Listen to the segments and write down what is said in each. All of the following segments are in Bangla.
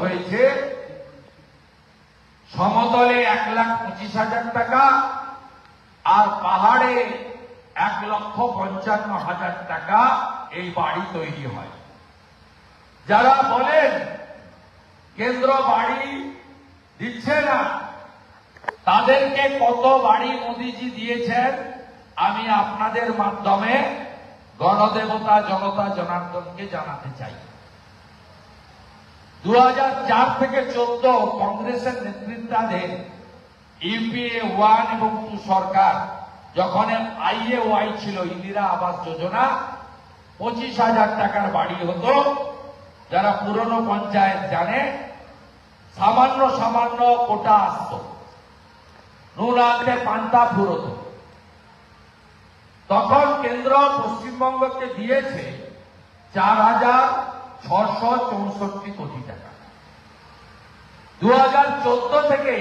হয়েছে সমতলে 1,25,000 টাকা আর পাহাড়ে 1,55,000 টাকা এই বাড়ি তৈরি হয়। যারা বলেন কেন্দ্র বাড়ি দিচ্ছে না, তাদেরকে কত বাড়ি মোদিজি দিয়েছেন আমি আপনাদের মাধ্যমে গণদেবতা জনতা জনার্দনকে জানাতে চাই। 2004 থেকে 14 কংগ্রেসের নেতৃত্বাধীন ইউপিএ 1 এবং 2 সরকার যখন IAY ছিল, ইন্দিরা আবাস যোজনা, 25,000 টাকার বাড়ি হতো। যারা পুরনো পঞ্চায়েত জানে, সামান্য সামান্য কোটা আসত, নুন আনতে পান্তা ফুরত। তখন কেন্দ্র পশ্চিমবঙ্গকে দিয়েছে 4,664 কোটি টাকা। 2014 থেকে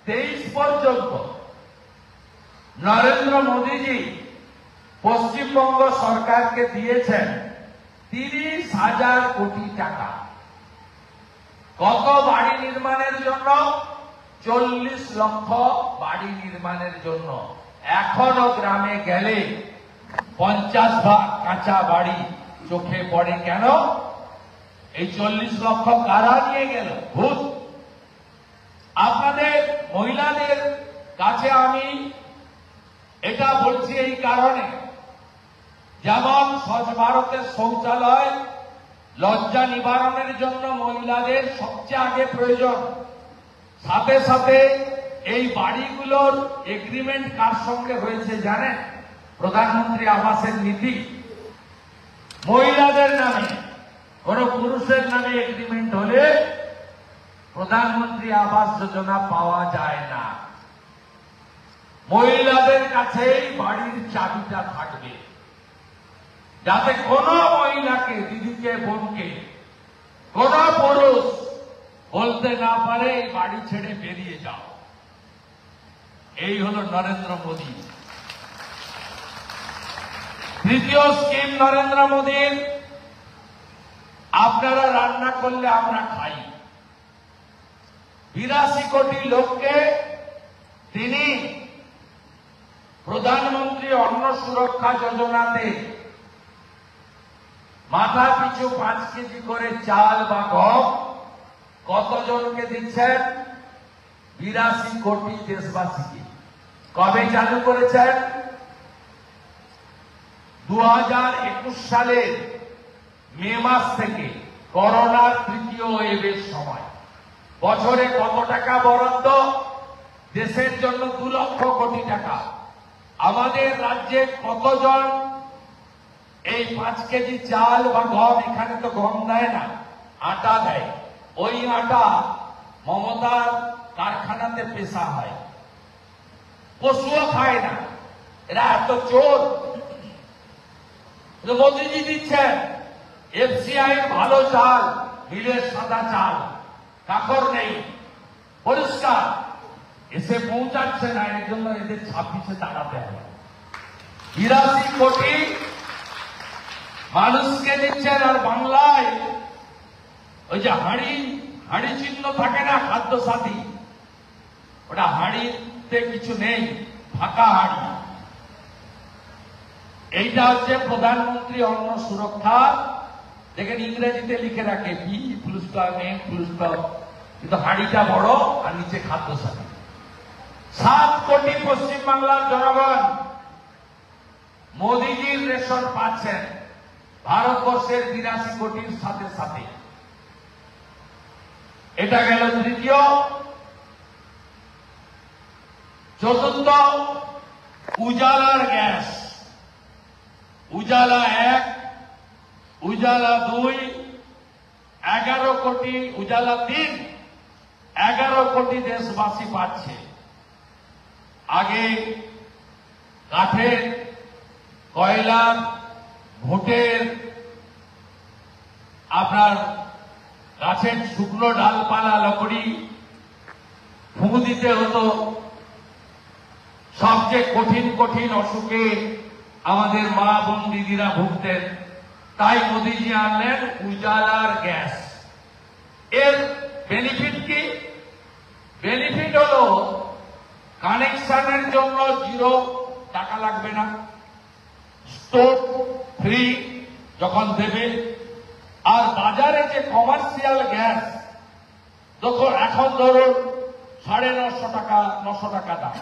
23 পর্যন্ত নরেন্দ্র মোদীজি পশ্চিমবঙ্গ সরকারকে দিয়েছেন 30,000 কোটি টাকা। কত বাড়ি নির্মাণের জন্য? 40 লক্ষ বাড়ি নির্মাণের জন্য। এখনো গ্রামে গেলে 50 ভাগ কাঁচা বাড়ি চোখে পড়ে। কেন? এই 40 লক্ষ কারা নিয়ে গেল? ভূত। আপনাদের মহিলাদের কাছে আমি এটা বলছি এই কারণে, যেমন স্বচ্ছ ভারতের শৌচালয় লজ্জা নিবারণের জন্য মহিলাদের সবচেয়ে আগে প্রয়োজন, সাথে সাথে এই বাড়িগুলোর এগ্রিমেন্ট কার সঙ্গে হয়েছে জানেন? প্রধানমন্ত্রী আবাসের নীতি। মহিলাদের নামে, কোন পুরুষের নামে এগ্রিমেন্ট হলে প্রধানমন্ত্রী আবাস যোজনা পাওয়া যায় না। মহিলাদের কাছেই বাড়ির চাবিটা থাকবে, যাতে কোন মহিলাকে, দিদিকে, বোনকে কোন পুরুষ বলতে না পারে এই বাড়ি ছেড়ে বেরিয়ে যাও। এই হলো নরেন্দ্র মোদী। তৃতীয় স্কিম নরেন্দ্র মোদীর, আপনারা রান্না করলে আমরা খাই। 82 কোটি লোককে তিনি প্রধানমন্ত্রী অন্ন সুরক্ষা যোজনাতে মাথা পিছু 5 কেজি করে চাল বা গম কতজনকে দিচ্ছেন? 82 কোটি দেশবাসীকে। কবে চালু করেছেন? 2021 সালের মে মাস থেকে, করোনার তৃতীয় ওয়েভের সময়। বছরে কত টাকা বরাদ্দ? দেশের জন্য 2 লক্ষ কোটি টাকা। আমাদের রাজ্যে কতজন এই 5 কেজি চাল বা গম, এখানে তো গম দেয় না, আটা দেয়, ওই আটা মমতার কারখানাতে পেশা হয়, পশুও খায় না। এরা এত চোর। মোদীজি দিচ্ছেন FCI এর ভালো চাল, মিলের সাদা চাল, কাকর নেই, পরিষ্কার, এসে পৌঁছাচ্ছে না। এর জন্য এদের 26-এ দাঁড়াতে হবে। 82 কোটি মানুষকে দিচ্ছেন। আর বাংলায় ওই যে হাঁড়ি চিহ্ন থাকে না, খাদ্য সাথী, ওটা হাঁড়িতে কিছু নেই, ফাঁকা হাঁড়ি। এইটা হচ্ছে প্রধানমন্ত্রী অন্ন সুরক্ষা। দেখেন ইংরেজিতে লিখে রাখে বি ফুল স্টপ, এ ফুল স্টপ, কিন্তু হাঁড়িটা বড় আর নিচে খাদ্য সাথী। 7 কোটি পশ্চিমবাংলার জনগণ মোদীজির রেশন পাচ্ছেন, ভারতবর্ষের 82 কোটির সাথে সাথে। এটা গেল তৃতীয়। চতুর্থ, উজালার গ্যাস। উজালা 1, উজালা 2, 11 কোটি, উজালা 3, 11 কোটি দেশবাসী পাচ্ছে। আগে কাঠের, কয়লার, ভোটের, আপনার গাছের শুকনো ডালপালা লকড়ি ফুঁ দিতে হতো। সবচেয়ে কঠিন কঠিন অসুখে আমাদের মা বোন দিদিরা ভুগতেন। তাই মোদিজি আনলেন উজালার গ্যাস। এর বেনিফিট কি? বেনিফিট হলো কানেকশনের জন্য 0 টাকা লাগবে না, স্টোভ ফ্রি যখন দেবে। আর বাজারে যে কমার্শিয়াল গ্যাস এখন ধরুন 950 টাকা 900 টাকা দাম,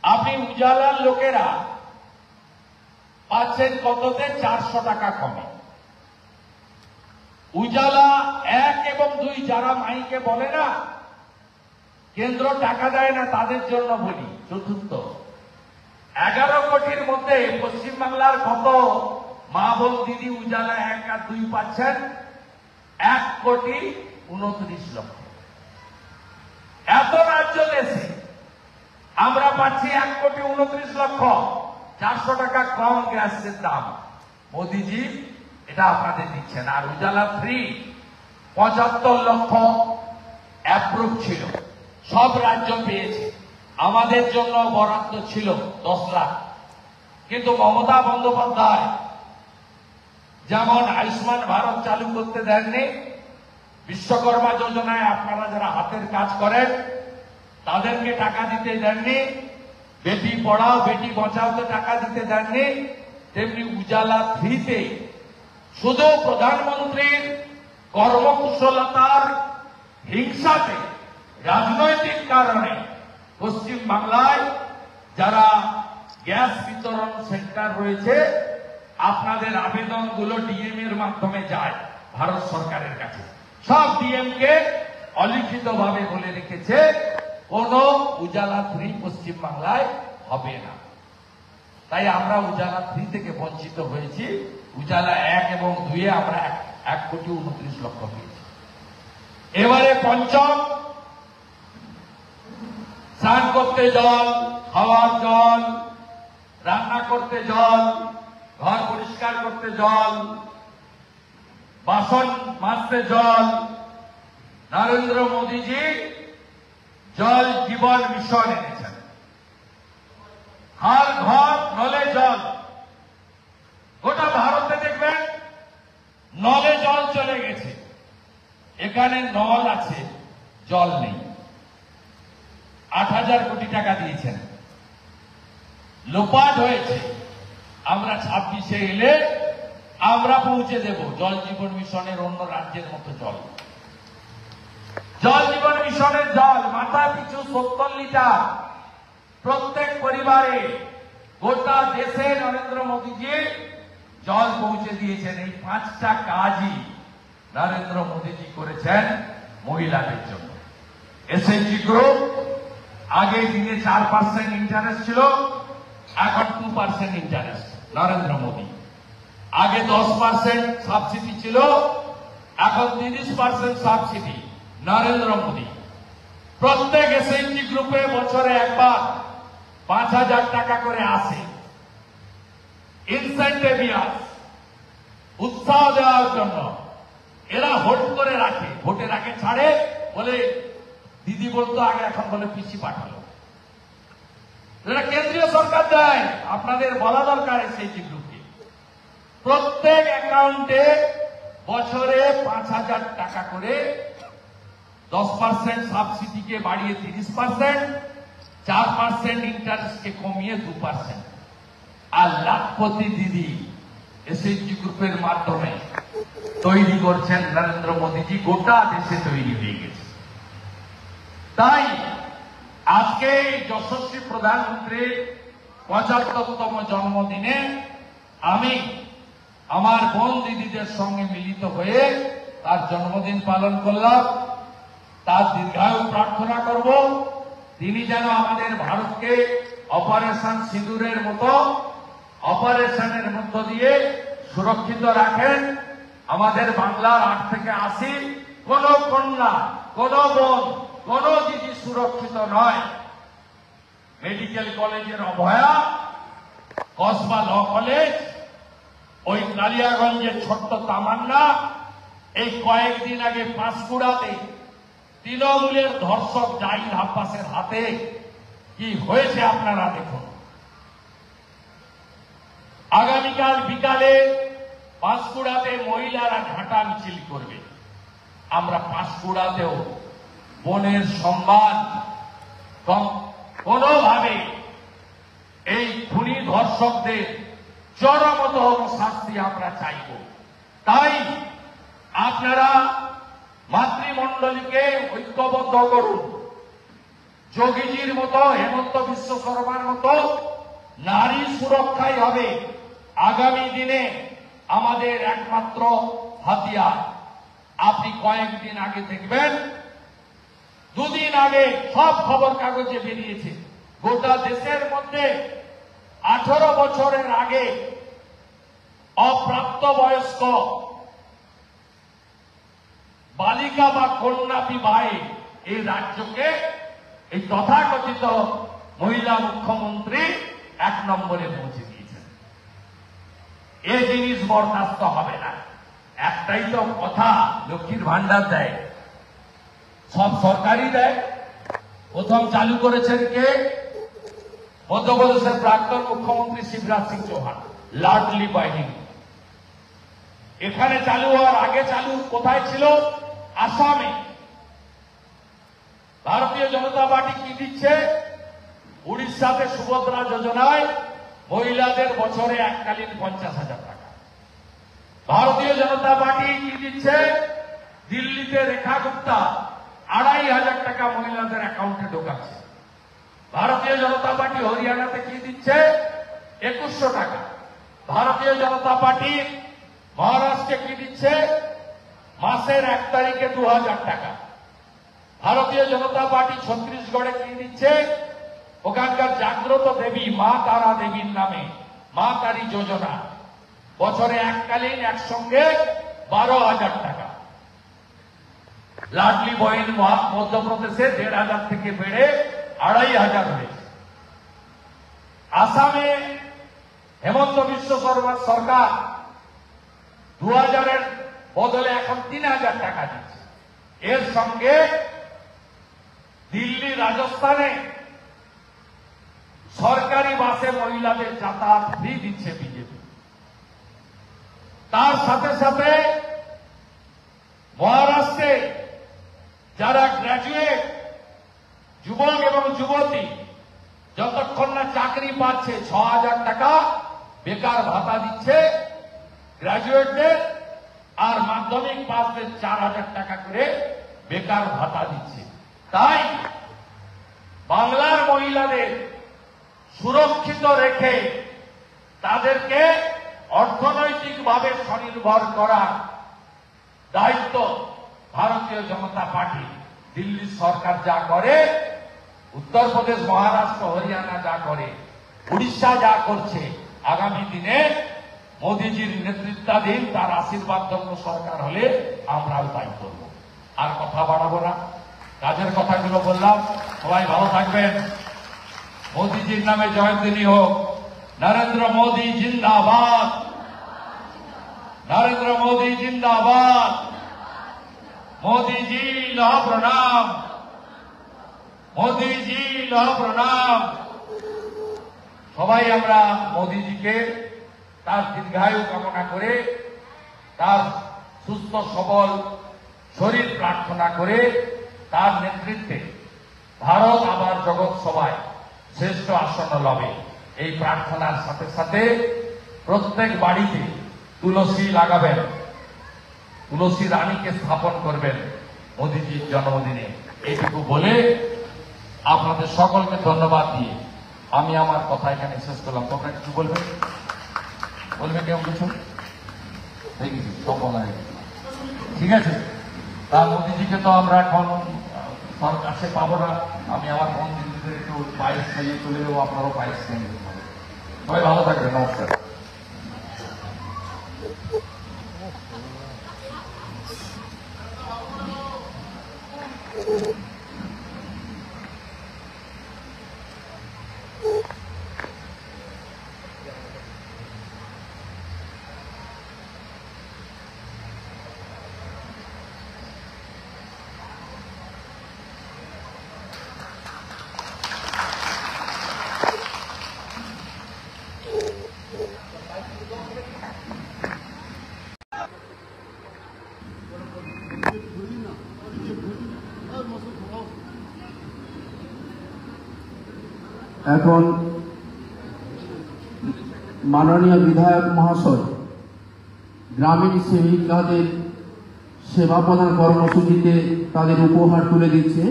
আপনি উজালার লোকেরা পাচ্ছেন কততে? 400 টাকা কমে। উজালা 1 এবং 2 যারা মাইকে বলে না কেন্দ্র টাকা দেয় না, তাদের জন্য বলি। চতুর্থ, 11 কোটির মধ্যে পশ্চিমবাংলার কত মা বোন দিদি উজালা 1 আর 2 পাচ্ছেন? 1,29,00,000। এত রাজ্য দেশে আমরা পাচ্ছি 1,29,00,000। 400 টাকা কম গ্যাসের দাম। মোদিজি এটা আপনাদের দিচ্ছেন। আর উজালা ফ্রি 75 লক্ষ অ্যাপ্রুভ ছিল, সব রাজ্য পেয়েছে। আমাদের জন্য বরাদ্দ ছিল 10 লাখ। কিন্তু মমতা বন্দ্যোপাধ্যায় যেমন আয়ুষ্মান ভারত চালু করতে দেননি, বিশ্বকর্মা যোজনায় আপনারা যারা হাতের কাজ করেন তাদেরকে টাকা দিতে দেননি, বেটি পড়াও বেটি বাঁচাওতে টাকা দিতে দেননি, তেমনি উজালা ফ্রিতে শুধু প্রধানমন্ত্রীর কর্মকুশলতার হিংসাতে, রাজনৈতিক কারণে পশ্চিম বাংলায় যারা গ্যাস বিতরণ সেন্টার রয়েছে আপনাদের আবেদনগুলো ডিএম এর মাধ্যমে যায় ভারত সরকারের কাছে। সব ডিএম কে অলিখিতভাবে বলে রেখেছে কোন উজালা ফ্রি পশ্চিম বাংলায় হবে না। তাই আমরা উজালা 3 থেকে বঞ্চিত হয়েছি। উজালা 1 এবং 2 আমরা 1,29,00,000 পেয়েছি। এবারে পঞ্চম, স্নান করতে জল, খাওয়ার জল, রান্না করতে জল, ঘর পরিষ্কার করতে জল, বাসন মাজতে জল। নরেন্দ্র মোদীজি জল জীবন মিশন এনেছেন। हर घर नले जल। গোটা ভারতে দেখবেন নলে জল চলে গেছে, এখানে নল আছে জল নেই। 8,000 কোটি টাকা দিয়েছেন, লোপাট হয়েছে। আমরা 26-এ এলে আমরা পৌঁছে দেব জল জীবন মিশনের অন্য রাজ্যের মতো জল। জল জীবন মিশনের জল মাথা পিছু 70 লিটার প্রত্যেক পরিবারে গোটা দেশে নরেন্দ্র মোদীজি জল পৌঁছে দিয়েছেন। এই 5টা কাজই নরেন্দ্র মোদীজি করেছেন মহিলাদের জন্য। এসএইচজি গ্রুপ আগে দিনে 4% ইন্টারেস্ট ছিল, এখন 2% ইন্টারেস্ট নরেন্দ্র মোদী। আগে 10% সাবসিডি ছিল, এখন 30% সাবসিডি নরেন্দ্র মোদী। প্রত্যেক এসএইচজি গ্রুপে বছরে একবার 5,000 টাকা করে আসে ইনসেন্টিভিয়াস, উৎসাহ দেওয়ার জন্য। এরা হোল্ড করে রাখে, ভোটের আগে ছাড়ে, বলে দিদি বলতো আগে, এখন বলে পিসি পাঠালো। এরা কেন্দ্রীয় সরকার দেয়, আপনাদের বলা দরকার এসএইচজি গ্রুপকে। প্রত্যেক অ্যাকাউন্টে বছরে 5,000 টাকা করে, 10% সাবসিডিকে বাড়িয়ে 30%, 4% ইন্টারেস্টকে কমিয়ে 2%। আর লাখপতি দিদি এসএইচজি গ্রুপের মাধ্যমে তৈরি করছেন নরেন্দ্র মোদীজি, গোটা দেশে তৈরি হয়ে গেছে। তাই আজকে যশস্বী প্রধানমন্ত্রীর 75তম জন্মদিনে আমি আমার বোন দিদিদের সঙ্গে মিলিত হয়ে তার জন্মদিন পালন করলাম। তার দীর্ঘায়ু প্রার্থনা করব, তিনি যেন আমাদের ভারতকে অপারেশন সিঁদুরের মতো অপারেশনের মধ্য দিয়ে সুরক্ষিত রাখেন। আমাদের বাংলার 8 থেকে 80 কোন কন্যা, কোন বোন, কোন দিদি সুরক্ষিত নয়। মেডিকেল কলেজের অভয়া, কসবা ল কলেজ, ওই কালিয়াগঞ্জের ছোট্ট তামান্না, এই কয়েকদিন আগে পাঁশকুড়াতে তৃণমূলের ধর্ষক জাহিদ আব্বাসের হাতে কি হয়েছে আপনারা দেখুন। আগামীকাল বিকালে পাঁশকুড়াতে মহিলারা ঘাটা মিছিল করবে, আমরা পাঁশকুড়াতেও বোনের সম্মান কোনোভাবে এই খুনি ধর্ষকদের চরমতম শাস্তি আমরা চাইব। তাই আপনারা মাতৃমণ্ডলীকে ঐক্যবদ্ধ করুন। যোগীজির মতো, হেমন্ত বিশ্ব শর্মার মতো নারী সুরক্ষাই হবে আগামী দিনে আমাদের একমাত্র হাতিয়ার। আপনি কয়েকদিন আগে দেখবেন, দুদিন আগে সব খবর কাগজে বেরিয়েছে, গোটা দেশের মধ্যে 18 বছরের আগে অপ্রাপ্তবয়স্ক বালিকা বা কন্যা বিবাহে এই রাজ্যকে এই তথাকথিত মহিলা মুখ্যমন্ত্রী 1 নম্বরে পৌঁছে দিয়েছেন। এই জিনিস বরদাস্ত হবে না। একটাই তো কথা, লক্ষ্মীর ভান্ডার দেয়, সব সরকারই দেয়। প্রথম চালু করেছেন কে? মধ্যপ্রদেশের প্রাক্তন মুখ্যমন্ত্রী শিবরাজ সিং চৌহান, লাডলি বাহিনী। এখানে চালু হওয়ার আগে চালু কোথায় ছিল? আসামে। ভারতীয় জনতা পার্টি কি দিচ্ছে? উড়িষ্যাতে সুভদ্রা যোজনায় মহিলাদের বছরে এককালীন 50,000 টাকা। ভারতীয় জনতা পার্টি কি দিচ্ছে? দিল্লিতে রেখা গুপ্তা 2,500 টাকা মহিলাদের অ্যাকাউন্টে ঢোকাচ্ছে। ভারতীয় জনতা পার্টি হরিয়ানাতে কি দিচ্ছে? 2100 টাকা। ভারতীয় জনতা পার্টি মহারাষ্ট্রে কি দিচ্ছে? মাসের 1 তারিখে 2,000 টাকা। ভারতীয় জনতা পার্টি ছত্তিশগড়ে কি দিচ্ছে? ওখানকার জাগ্রত দেবী মা তারা দেবীর নামে মা তারি যোজনা, বছরে এককালীন একসঙ্গে 12,000 টাকা। লাডলি বহিন মধ্যপ্রদেশে 1,500 থেকে বেড়ে 2,500 হয়েছে। আসামে হেমন্ত বিশ্ব শর্মার সরকার 2,000-এর বদলে এখন 3,000 টাকা দিচ্ছে। এর সঙ্গে দিল্লি, রাজস্থানে সরকারি বাসে মহিলাদের যাতায়াত ফ্রি দিচ্ছে বিজেপি। তার সাথে সাথে মহারাষ্ট্রে যারা গ্র্যাজুয়েট যুবক এবং যুবতী যতক্ষণ না চাকরি পাচ্ছে 6,000 টাকা বেকার ভাতা দিচ্ছে গ্র্যাজুয়েটদের, আর মাধ্যমিক পাসদের 4,000 টাকা করে বেকার ভাতা দিচ্ছে। তাই বাংলার মহিলাদের সুরক্ষিত রেখে তাদেরকে অর্থনৈতিকভাবে স্বনির্ভর করার দায়িত্ব ভারতীয় জনতা পার্টি। দিল্লি সরকার যা করে, উত্তরপ্রদেশ, মহারাষ্ট্র, হরিয়ানা যা করে, উড়িষ্যা যা করছে, আগামী দিনে মোদীজির নেতৃত্বাধীন তার আশীর্বাদ সরকার হলে আমরাও তাই করব। আর কথা বাড়াবো না, কাজের কথাগুলো বললাম। সবাই ভালো থাকবেন। মোদীজির নামে জয়ন্তী হোক। নরেন্দ্র মোদী জিন্দাবাদ, নরেন্দ্র মোদী জিন্দাবাদ, মোদীজি লহ প্রণাম, মোদীজি লহ প্রণাম। সবাই আমরা মোদীজিকে তার দীর্ঘায়ু কামনা করে, তার সুস্থ সবল শরীর প্রার্থনা করে, তার নেতৃত্বে ভারত আবার জগৎ সভায় শ্রেষ্ঠ আসন লবে এই প্রার্থনার সাথে সাথে প্রত্যেক বাড়িতে তুলসী লাগাবেন, তুলসী রানীকে স্থাপন করবেন মোদীজির জন্মদিনে। এইটুকু বলে আপনাদের সকলকে ধন্যবাদ দিয়ে আমি আমার কথা এখানে শেষ করলাম। তোমরা কিছু বলবে? বলবে কেউ কিছু? দেখেছি সব বলা হয়ে গেছে, ঠিক আছে। তা মোদীজিকে তো আমরা এখন কাছে পাবো না। আমি আমার বন্ধুদের একটু পায়েস খাইয়ে চলে যাবো, আপনারও পায়েস খেয়ে নিতে হবে। সবাই ভালো থাকবেন, নমস্কার। এখন মাননীয় বিধায়ক মহাশয় গ্রামীণ সেবিকাদের সেবা প্রদান কর্মসূচিতে তাদের উপহার তুলে দিচ্ছে।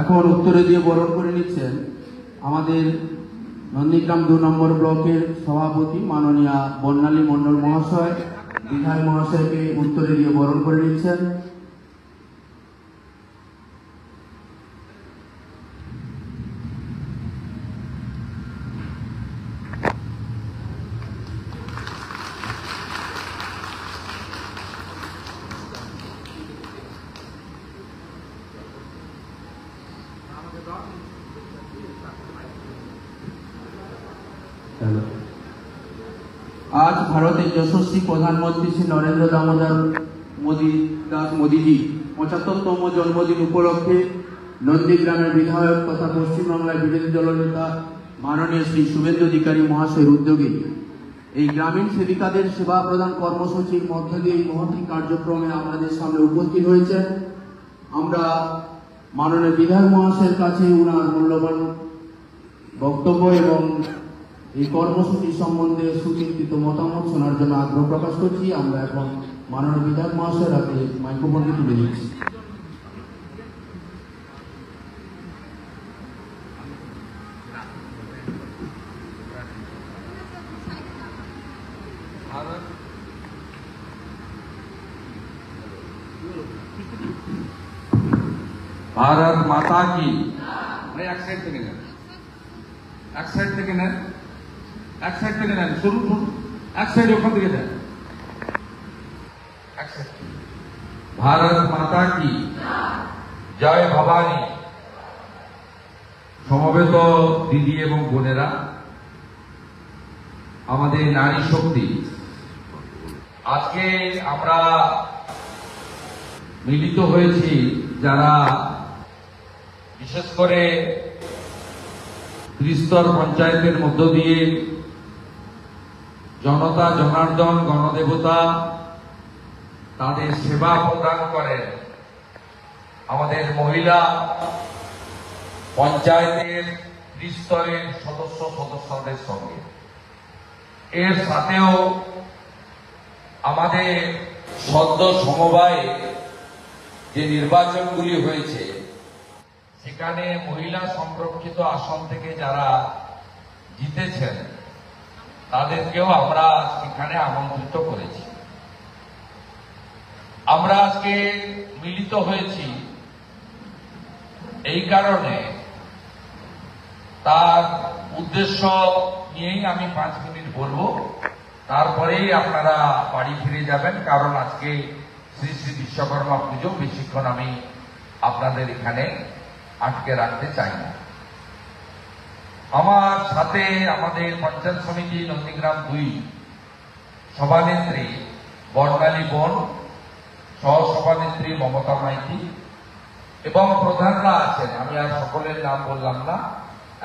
এখন উত্তরে দিয়ে বরণ করে নিচ্ছেন আমাদের নন্দীগ্রাম 2 নম্বর ব্লকের সভাপতি মাননীয়া বর্ণালী মণ্ডল মহাশয় বিধায়ক মহাশয়কে উত্তরে দিয়ে বরণ করে নিচ্ছেন। আজ ভারতের যশস্বী প্রধানমন্ত্রী শ্রী নরেন্দ্র দামোদর মোদীজি 75তম জন্মদিন উপলক্ষে নন্দীগ্রামের বিধায়ক তথা পশ্চিমবাংলার বিরোধী দলনেতা মাননীয় শ্রী শুভেন্দু অধিকারী মহাশয়ের উদ্যোগে এই গ্রামীণ সেবিকাদের সেবা প্রদান কর্মসূচির মধ্য দিয়ে এই মহতী কার্যক্রমে আমাদের সামনে উপস্থিত হয়েছেন। আমরা মাননীয় বিধায়ক মহাশয়ের কাছে উনার মূল্যবান বক্তব্য এবং এই কর্মসূচি সম্বন্ধে সুচিন্তিত মতামত শোনার জন্য আগ্রহ প্রকাশ করছি। আমরা এখন মাননীয় বিধায়ক মহাশয়ের হাতে মাইক্রোফোনটি তুলে দিচ্ছি। भारत माता की एक साइड থেকে নেন, এক সাইড থেকে নেন, এক সাইড থেকে নেন, শুরু এক সাইড ওখান থেকে নেন। भारत माता की জয় ভবানী। সমবেত দিদি এবং বোনেরা, আমাদের নারী শক্তি, আজকে আমরা মিলিত হয়েছি যারা বিশেষ করে ত্রিস্তর পঞ্চায়েতের মধ্য দিয়ে জনতা জনার্দন গণদেবতা তাদের সেবা প্রদান করেন আমাদের মহিলা পঞ্চায়েতের ত্রিস্তরের সদস্যদের সঙ্গে। এর সাথেও আমাদের সদ্য সমবায়ে যে নির্বাচনগুলি হয়েছে সেখানে মহিলা সংরক্ষিত আসন থেকে যারা জিতেছেন তাদেরকেও আমরা সেখানে আমন্ত্রিত করেছি। আমরা আজকে মিলিত হয়েছি এই কারণে, তার উদ্দেশ্য নিয়েই আমি 5 মিনিট বলবো, তারপরেই আপনারা বাড়ি ফিরে যাবেন, কারণ আজকে শ্রী শ্রী বিশ্বকর্মা পুজো, বেশিক্ষণ আমি আপনাদের এখানে আটকে রাখতে চাই না। আমার সাথে আমাদের পঞ্চায়েত সমিতি নন্দীগ্রাম 2 সভানেত্রী বর্ণালী বোন, সহসভানেত্রী মমতা মাইতি এবং প্রধানরা আছেন। আমি আর সকলের নাম বললাম না,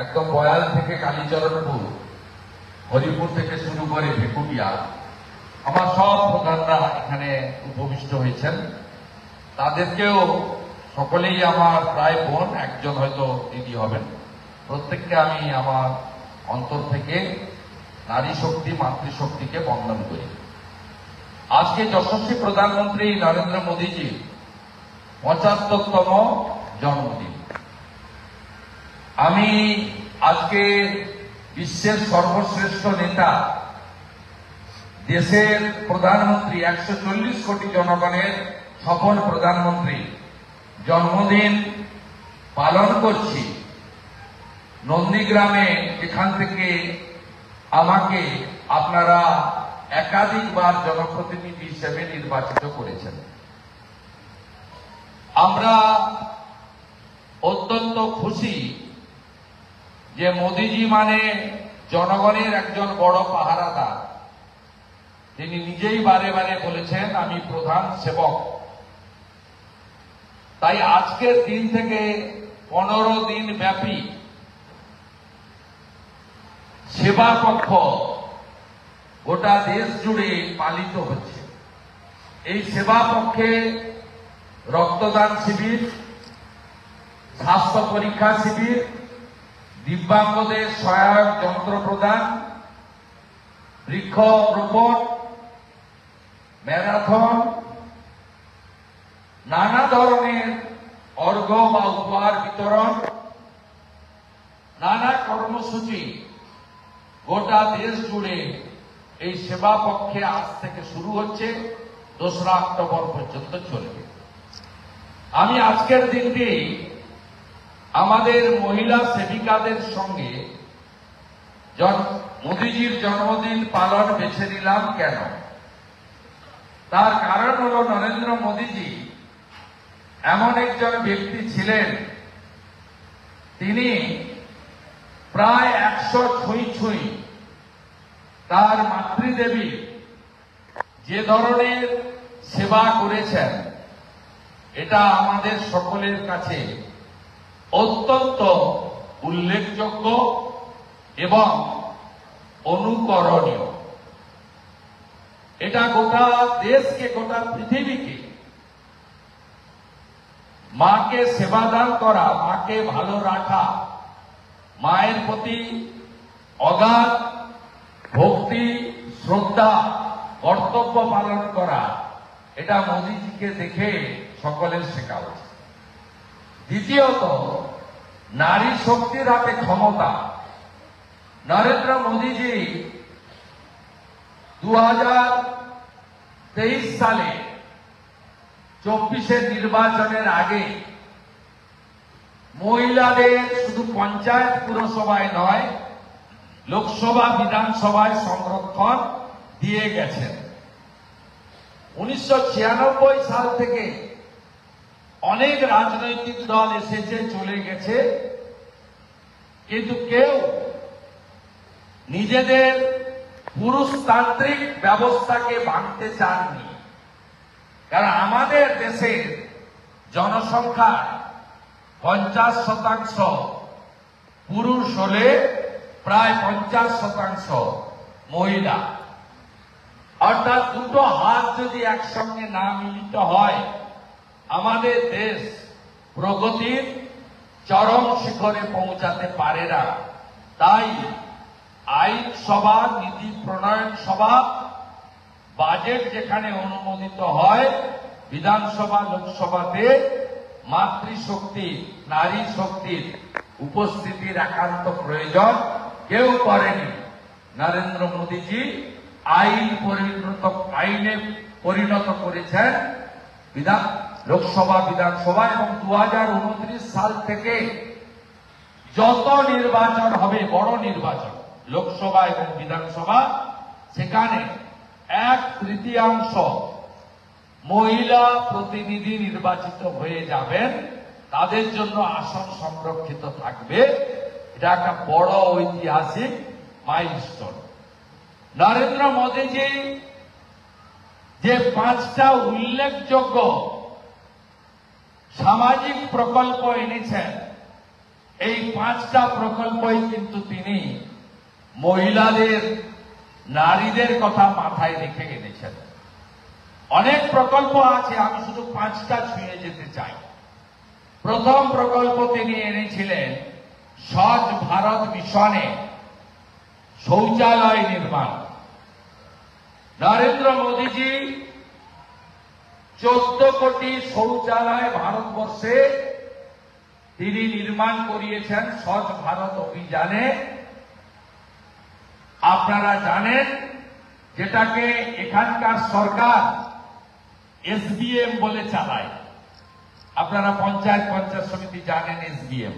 একদম বয়াল থেকে কালীচরণপুর, হরিপুর থেকে শুরু করে ভেকুটিয়া, আমার সব প্রধানরা এখানে উপবিষ্ট হয়েছেন। তাদেরকেও সকলেই আমার প্রায় বোন, একজন হয়তো দিদি হবেন। প্রত্যেককে আমি আমার অন্তর থেকে নারী শক্তি, মাতৃশক্তিকে বন্দন করি। আজকে যশস্বী প্রধানমন্ত্রী নরেন্দ্র মোদীজি ৭৫তম জন্মদিন। আমি আজকে বিশ্বের সর্বশ্রেষ্ঠ নেতা, দেশের প্রধানমন্ত্রী, ১৪০ কোটি জনগণের সফল প্রধানমন্ত্রী জন্মদিন পালন করছি নন্দীগ্রামে, এখান থেকে আমাকে আপনারা একাধিকবার জনপ্রতিনিধি হিসেবে নির্বাচিত করেছেন। আমরা অত্যন্ত খুশি যে মোদিজি মানে জনগণের একজন বড় পাহারাদার। তিনি নিজেই বারে বারে বলেছেন, আমি প্রধান সেবক। তাই আজকের দিন থেকে 15 দিন ব্যাপী সেবা পক্ষ গোটা দেশ জুড়ে পালিত হচ্ছে। এই সেবা পক্ষে রক্তদান শিবির, স্বাস্থ্য পরীক্ষা শিবির, দিব্যাঙ্গদের সহায়ক যন্ত্র প্রদান, বৃক্ষরোপণ, ম্যারাথন, নানা ধরনের অর্ঘ্য বা উপহার বিতরণ, নানা কর্মসূচি গোটা দেশ জুড়ে এই সেবা পক্ষে আজ থেকে শুরু হচ্ছে, 2রা অক্টোবর পর্যন্ত চলবে। আমি আজকের দিনটি আমাদের মহিলা সেবিকাদের সঙ্গে মোদিজির জন্মদিন পালন বেছে নিলাম। কেন? তার কারণ হল, নরেন্দ্র মোদিজি এমন একজন ব্যক্তি ছিলেন, তিনি প্রায় 100 ছুঁই তার মাতৃদেবী যে ধরনের সেবা করেছেন, এটা আমাদের সকলের কাছে অত্যন্ত উল্লেখযোগ্য এবং অনুকরণীয়। এটা গোটা দেশকে, গোটা পৃথিবীকে মাকে সেবাদান করা, মাকে ভালো রাখা, মায়ের প্রতি অগাধ ভক্তি, শ্রদ্ধা, কর্তব্য পালন করা, এটা মোদিজিকে দেখে সকলের শেখা উচিত। দ্বিতীয়ত, নারী শক্তির হাতে ক্ষমতা। নরেন্দ্র মোদিজি 2023 সালে 24-এর নির্বাচনের আগে মহিলাদের শুধু পঞ্চায়েত পুরসভায় নয়, লোকসভা বিধানসভায় সংরক্ষণ দিয়ে গেছেন। 1996 সাল থেকে অনেক রাজনৈতিক দল এসেছে, চলে গেছে, কিন্তু কেউ নিজেদের পুরুষতান্ত্রিক ব্যবস্থাকে ভাঙতে চাননি। কারণ আমাদের দেশের জনসংখ্যার 50% পুরুষ হলে প্রায় 50% মহিলা। অর্থাৎ দুটো হাত যদি একসঙ্গে না মিলিত হয়, আমাদের দেশ প্রগতির চরম শিখরে পৌঁছাতে পারে না। তাই আইন সভা, নীতি প্রণয়ন সভা, বাজেট যেখানে অনুমোদিত হয়, বিধানসভা, লোকসভাতে মাতৃশক্তি, নারী শক্তির উপস্থিতির একান্ত প্রয়োজন। কেউ করেনি। নরেন্দ্র মোদীজি আইনে পরিণত করেছেন লোকসভা, বিধানসভা, এবং 2029 সাল থেকে যত নির্বাচন হবে, বড় নির্বাচন, লোকসভা এবং বিধানসভা, সেখানে 1/3 মহিলা প্রতিনিধি নির্বাচিত হয়ে যাবেন। তাদের জন্য আসন সংরক্ষিত থাকবে। এটা একটা বড় ঐতিহাসিক মাইলস্টোন। নরেন্দ্র মোদীজি যে 5টা উল্লেখযোগ্য সামাজিক প্রকল্প এনেছেন, এই 5টা প্রকল্পই কিন্তু তিনি মহিলাদের, নারীদের কথা মাথায় রেখে এনেছেন। অনেক প্রকল্প আছে, আমি শুধু 5টা ছুঁয়ে যেতে চাই। প্রথম প্রকল্প তিনি এনেছিলেন স্বচ্ছ ভারত মিশনে শৌচালয় নির্মাণ। নরেন্দ্র মোদীজি 14 কোটি শৌচালয় ভারতবর্ষে তিনি নির্মাণ করিয়েছেন স্বচ্ছ ভারত অভিযানে। আপনারা জানেন যেটাকে এখানকার সরকার এসবিএম বলে চালায়। আপনারা পঞ্চায়েত সমিতি জানেন এসবিএম।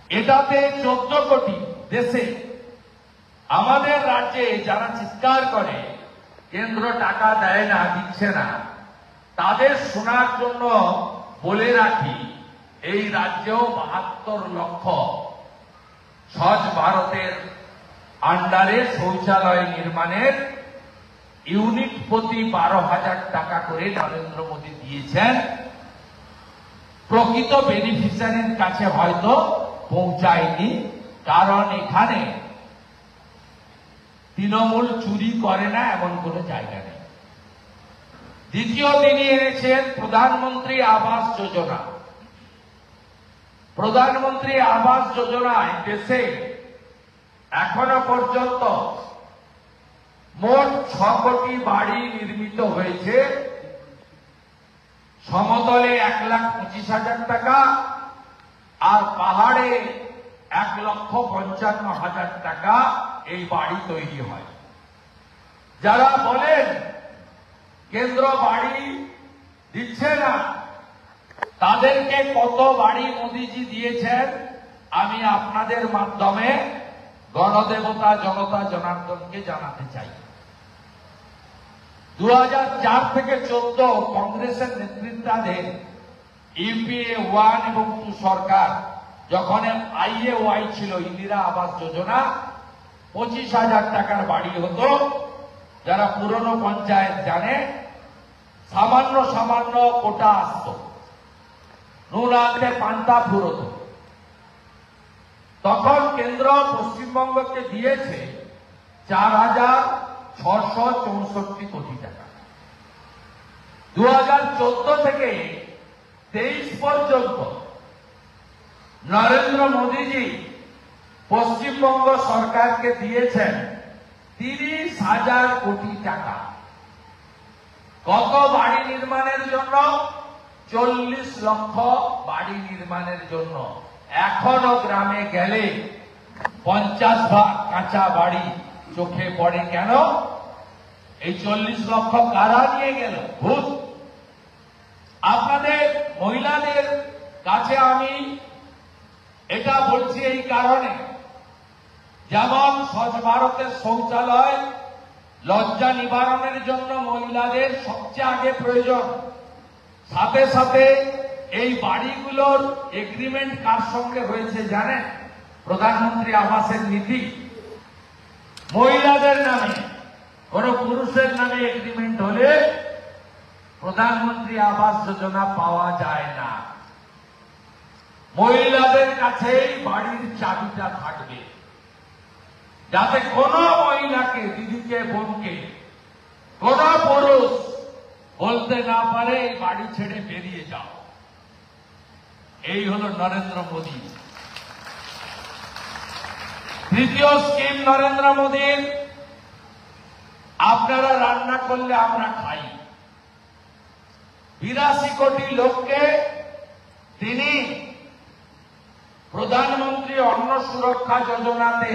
এটাতে 14 কোটি দেশে আমাদের রাজ্যে যারা চিৎকার করে কেন্দ্র টাকা দেয় না, দিচ্ছে না, তাদের শোনার জন্য বলে রাখি এই রাজ্যেও 72 লক্ষ স্বচ্ছ ভারতের আন্ডারে শৌচালয় নির্মাণের ইউনিট প্রতি 12,000 টাকা করে নরেন্দ্র মোদী দিয়েছেন। প্রকৃত বেনিফিশিয়ারির কাছে হয়তো পৌঁছায়নি, কারণ এখানে তৃণমূল চুরি করে না এমন কোনো জায়গা নেই। দ্বিতীয় তিনি এনেছেন প্রধানমন্ত্রী আবাস যোজনা। প্রধানমন্ত্রী আবাস যোজনায় দেশে এখনো পর্যন্ত মোট 6 কোটি বাড়ি নির্মিত হয়েছে। সমতলে 1,25,000 টাকা আর পাহাড়ে 1,55,000 টাকা এই বাড়ি তৈরি হয়। যারা বলেন কেন্দ্র বাড়ি দিচ্ছে না, তাদেরকে কত বাড়ি মোদীজি দিয়েছেন আমি আপনাদের মাধ্যমে গণদেবতা জনতা জনার্দনকে জানাতে চাই। 2004 থেকে 14 কংগ্রেসের নেতৃত্বাধীন ইউপিএ 1 এবং 2 সরকার যখন আইএওয়াই ছিল, ইন্দিরা আবাস যোজনা, 25,000 টাকার বাড়ি হতো। যারা পুরনো পঞ্চায়েত জানে, সামান্য সামান্য কোটা আসত, নুন আনতে পান্তা ফুরত। তখন কেন্দ্র পশ্চিমবঙ্গকে দিয়েছে 4,664 কোটি টাকা। 2014 থেকে 23 পর্যন্ত নরেন্দ্র মোদীজি পশ্চিমবঙ্গ সরকারকে দিয়েছেন 30,000 কোটি টাকা। কত বাড়ি নির্মাণের জন্য? 40 লক্ষ বাড়ি নির্মাণের জন্য। এখনো গ্রামে গেলে 50 ভাগ কাঁচা বাড়ি চোখে পড়ে। কেন? এই 40 লক্ষ কারা নিয়ে গেল? ভূত। আপনাদের মহিলাদের কাছে আমি এটা বলছি এই কারণে, যেমন স্বচ্ছ ভারতের শৌচালয় লজ্জা নিবারণের জন্য মহিলাদের সবচেয়ে আগে প্রয়োজন, সাথে সাথে এই বাড়িগুলোর এগ্রিমেন্ট কার সঙ্গে হয়েছে জানেন? প্রধানমন্ত্রী আবাসের নীতি মহিলাদের নামে, কোন পুরুষের নামে এগ্রিমেন্ট হলে প্রধানমন্ত্রী আবাস যোজনা পাওয়া যায় না। মহিলাদের কাছেই বাড়ির চাবিটা থাকবে, যাতে কোন মহিলাকে, দিদিকে, বোনকে কোন পুরুষ বলতে না পারে এই বাড়ি ছেড়ে বেরিয়ে যাও। এই হল নরেন্দ্র মোদী। তৃতীয় স্কিম নরেন্দ্র মোদীর, আপনারা রান্না করলে আমরা খাই। 82 কোটি লোককে তিনি প্রধানমন্ত্রী অন্ন সুরক্ষা যোজনাতে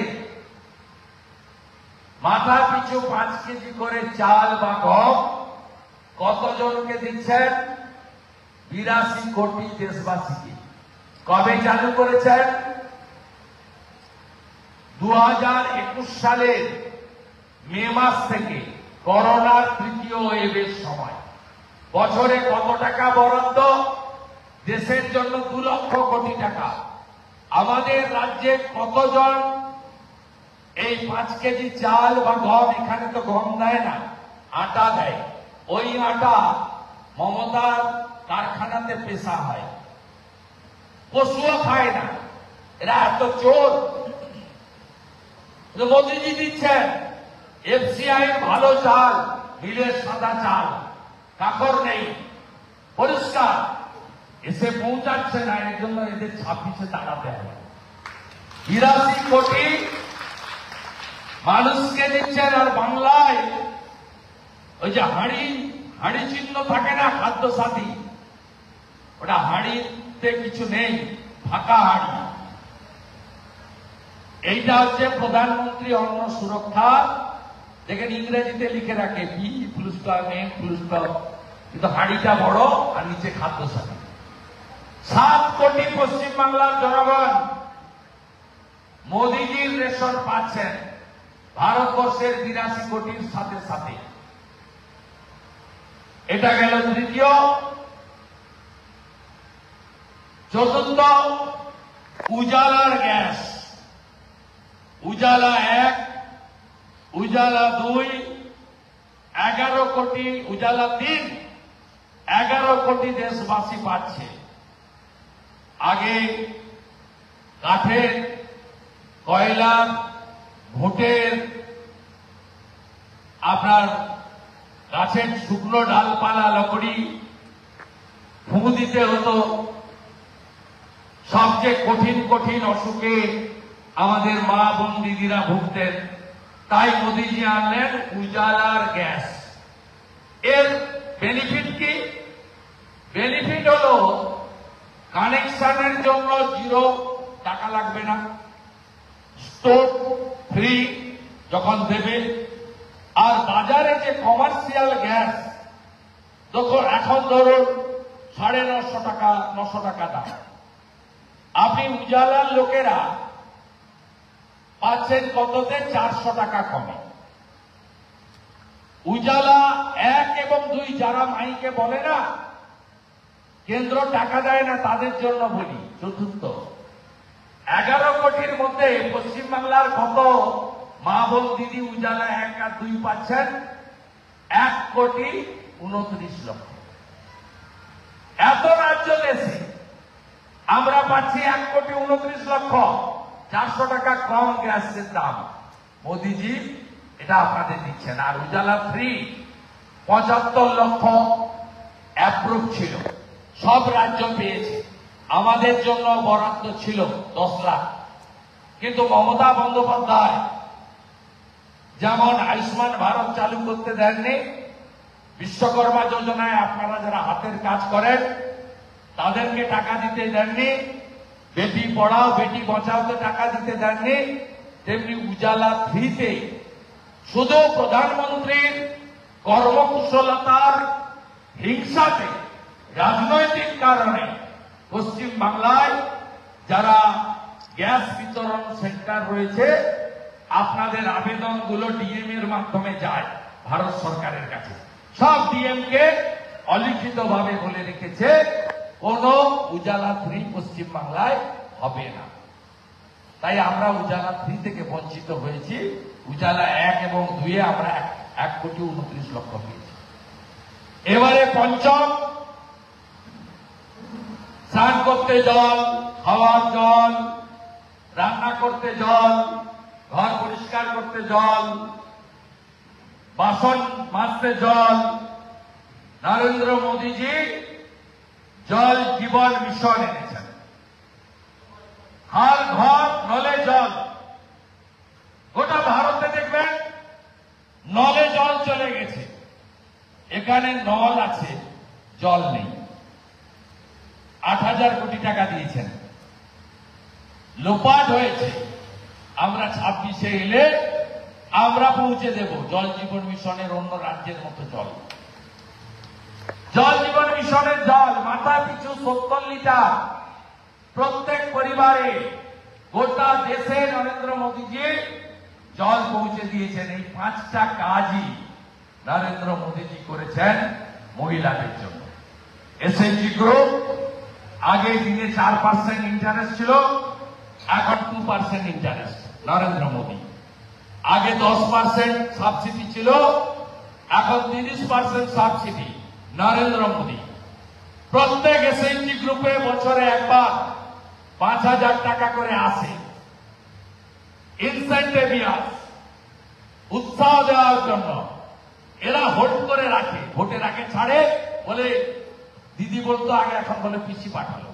মাথা পিছু 5 কেজি করে চাল বা গম কতজনকে দিচ্ছেন? 82 কোটি দেশবাসীকে। কবে চালু করেছেন? 2021 সালের মে মাস থেকে, করোনার তৃতীয় ওয়েভের সময়। বছরে কত টাকা বরাদ্দ? দেশের জন্য 2 লক্ষ কোটি টাকা। আমাদের রাজ্যে কতজন এই 5 কেজি চাল বা গম, এখানে তো গম দেয় না, আটা দেয়, ওই আটা মমতার কারখানাতে পেশা হয়, পশুও খায় না। এরা এত চোর। মোদীজি দিচ্ছেন এফসিআই ভালো চাল, মিলের সাদা চাল, কাকর নেই, পরিষ্কার। এসে পৌঁছাচ্ছে না, এর জন্য এদের 26-এ দাঁড়াতে হবে। 82 কোটি মানুষকে দিচ্ছেন, আর বাংলায় ওই যে হাঁড়ি চিহ্ন থাকে না খাদ্য সাথী, ওটা হাঁড়িতে কিছু নেই, ফাঁকা হাঁড়ি। এইটা হচ্ছে প্রধানমন্ত্রী অন্ন সুরক্ষা। দেখেন ইংরেজিতে লিখে রাখে বি ফুলস্টপ এম ফুলস্টপ, কিন্তু হাঁড়িটা বড় আর নিচে খাদ্য সাথী। 7 কোটি পশ্চিমবাংলার জনগণ মোদীজির রেশন পাচ্ছেন, ভারতবর্ষের 82 কোটির সাথে সাথে। এটা গেল তৃতীয়। চতুর্থ, উজালার গ্যাস। উজালা 1, উজালা 2, 11 কোটি, উজালা 3, 11 কোটি দেশবাসী পাচ্ছে। আগে কাঠের, কয়লার, ভোটের, আপনার গাছের শুকনো ডালপালা লকড়ি ফুঁ দিতে হতো। সবচেয়ে কঠিন কঠিন অসুখে আমাদের মা বোন দিদিরা ভুগতেন, তাই মোদীজি আনলেন উজালার গ্যাস। এর বেনিফিট কি? বেনিফিট হলো কানেকশনের জন্য 0 টাকা লাগবে না, স্টোভ ফ্রি যখন দেবে। আর বাজারে যে কমার্শিয়াল গ্যাস এখন ধরুন 950 টাকা 900 টাকা দাম, আপনি উজালার লোকেরা পাচ্ছেন কততে? 400 টাকা কমে। উজালা 1 এবং 2 যারা মাইকে বলে না কেন্দ্র টাকা দেয় না, তাদের জন্য বলি। চতুর্থ, 11 কোটির মধ্যে পশ্চিমবাংলার কত মা বোন দিদি উজালা 1 আর 2 পাচ্ছেন? 1,29,00,000। এত রাজ্য দেশে আমরা পাচ্ছি 1,29,00,000, 400 টাকা কম গ্যাসের দাম। মোদীজি এটা আপনাদের দিচ্ছেন। আর উজালা 3 75 লক্ষ অ্যাপ্রুভ ছিল, সব রাজ্য পেয়েছে। আমাদের জন্য বরাদ্দ ছিল 10 লাখ। কিন্তু মমতা বন্দ্যোপাধ্যায় যেমন আয়ুষ্মান ভারত চালু করতে দেননি, বিশ্বকর্মা যোজনায় আপনারা যারা হাতের কাজ করেন তাদেরকে টাকা দিতে দেননি, বেটি পড়াও বেটি বাঁচাওতে টাকা দিতে দেননি, তেমনি উজালা 3-তে শুধু প্রধানমন্ত্রীর কর্মকুশলতার হিংসাতে, রাজনৈতিক কারণে পশ্চিম বাংলায় যারা গ্যাস বিতরণ সেন্টার রয়েছে, আপনাদের আবেদনগুলো ডিএম এর মাধ্যমে যায় ভারত সরকারের কাছে। সব ডিএম কে অলিখিতভাবে বলে রেখেছে কোন উজালা 3 পশ্চিম বাংলায় হবে না। তাই আমরা উজালা 3 থেকে বঞ্চিত হয়েছি। উজালা 1 এবং 2-এ আমরা 1,29,00,000 পেয়েছি। এবারে পঞ্চম, স্নান করতে জল, খাওয়ার জল, রান্না করতে জল, ঘর পরিষ্কার করতে জল, বাসন মাজতে জল। নরেন্দ্র মোদীজি জল জীবন মিশন এনেছেন। হার ঘর নলে জল। গোটা ভারতে দেখবেন নলে জল চলে গেছে, এখানে নল আছে জল নেই। 8,000 কোটি টাকা দিয়েছেন, লোপাট হয়েছে। আমরা 26-এ এলে আমরা পৌঁছে দেব জল জীবন মিশনের অন্য রাজ্যের মতো জল। জল জীবন মিশনের জল মাথা পিছু 70 লিটার প্রত্যেক পরিবারে গোটা দেশে নরেন্দ্র মোদীজি জল পৌঁছে দিয়েছেন। এই 5টা কাজই নরেন্দ্র মোদীজি করেছেন মহিলাদের জন্য। এসএইচজি গ্রুপ আগে দিনে 4% ইন্টারেস্ট ছিল, এখন 2% ইন্টারেস্ট নরেন্দ্র মোদী। আগে 10% সাবসিডি ছিল, এখন 30% সাবসিডি নরেন্দ্র মোদী। প্রত্যেক এসএইচজি গ্রুপে বছরে একবার 5,000 টাকা করে আসে ইনসেন্টিভিয়াস, উৎসাহ দেওয়ার জন্য। এরা হোল্ড করে রাখে, ভোটের আগে ছাড়ে, বলে দিদি বলতো আগে, এখন বলে পিসি পাঠালো।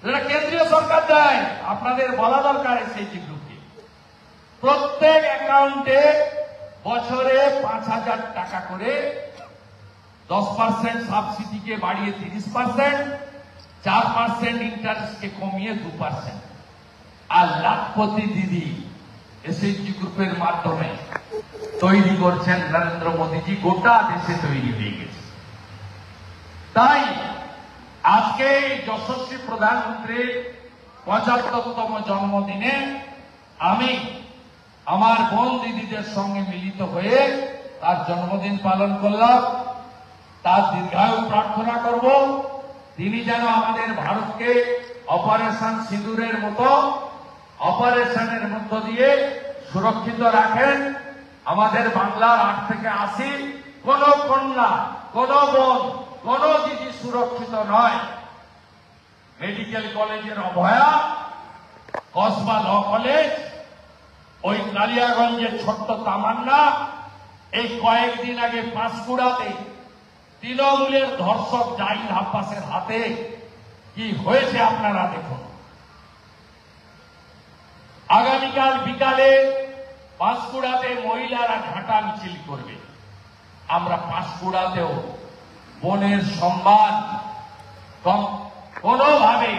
এটা কেন্দ্রীয় সরকার দেয়, আপনাদের বলা দরকার এসএইচজি গ্রুপকে। প্রত্যেক অ্যাকাউন্টে বছরে 5,000 টাকা করে 10% সাবসিডিকে বাড়িয়ে 30%, 4% ইন্টারেস্টকে কমিয়ে 2%। আর লাখপতি দিদি এসএইচজি গ্রুপের মাধ্যমে তৈরি করছেন নরেন্দ্র মোদীজি, গোটা দেশে তৈরি হয়ে গেছে। তাই আজকে এই যশস্বী প্রধানমন্ত্রীর 75তম জন্মদিনে আমি আমার বোন দিদিদের সঙ্গে মিলিত হয়ে তার জন্মদিন পালন করলাম। তার দীর্ঘায়ু প্রার্থনা করব, তিনি যেন আমাদের ভারতকে অপারেশন সিঁদুরের মতো অপারেশনের মধ্য দিয়ে সুরক্ষিত রাখেন। আমাদের বাংলার 8 থেকে 80 কোন কন্যা, কোন বোন, কোন দিদি সুরক্ষিত নয়। মেডিকেল কলেজের অভয়া, কসবা ল কলেজ, ওই কালিয়াগঞ্জের ছোট্ট তামান্না, এই কয়েকদিন আগে পাঁশকুড়াতে তৃণমূলের ধর্ষক জাহিদ আব্বাসের হাতে কি হয়েছে আপনারা দেখুন। আগামীকাল বিকালে পাঁশকুড়াতে মহিলারা ঝাঁটা মিছিল করবে। আমরা পাঁশকুড়াতেও বোনের সম্মান কোনোভাবে